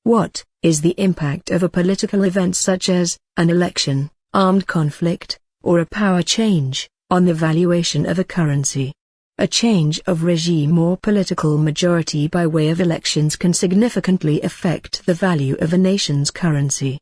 What is the impact of a political event such as an election, armed conflict, or a power change on the valuation of a currency? A change of regime or political majority by way of elections can significantly affect the value of a nation's currency.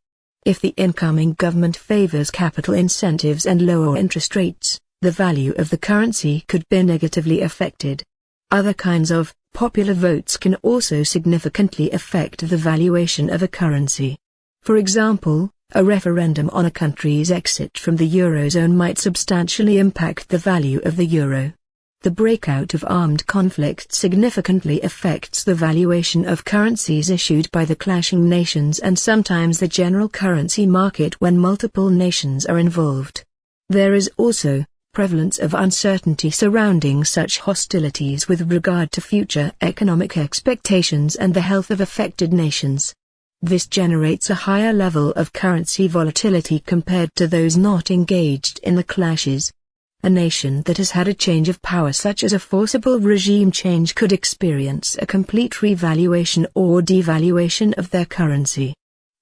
If the incoming government favors capital incentives and lower interest rates, the value of the currency could be negatively affected. Other kinds of popular votes can also significantly affect the valuation of a currency. For example, a referendum on a country's exit from the Eurozone might substantially impact the value of the euro. The breakout of armed conflict significantly affects the valuation of currencies issued by the clashing nations and sometimes the general currency market when multiple nations are involved. There is also prevalence of uncertainty surrounding such hostilities with regard to future economic expectations and the health of affected nations. This generates a higher level of currency volatility compared to those not engaged in the clashes. A nation that has had a change of power such as a forcible regime change could experience a complete revaluation or devaluation of their currency.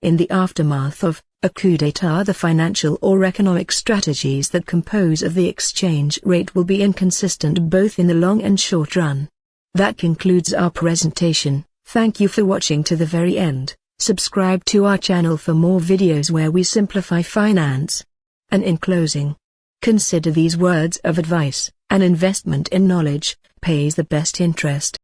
In the aftermath of a coup d'état, the financial or economic strategies that compose of the exchange rate will be inconsistent both in the long and short run. That concludes our presentation. Thank you for watching to the very end. Subscribe to our channel for more videos where we simplify finance. And in closing, consider these words of advice: an investment in knowledge pays the best interest.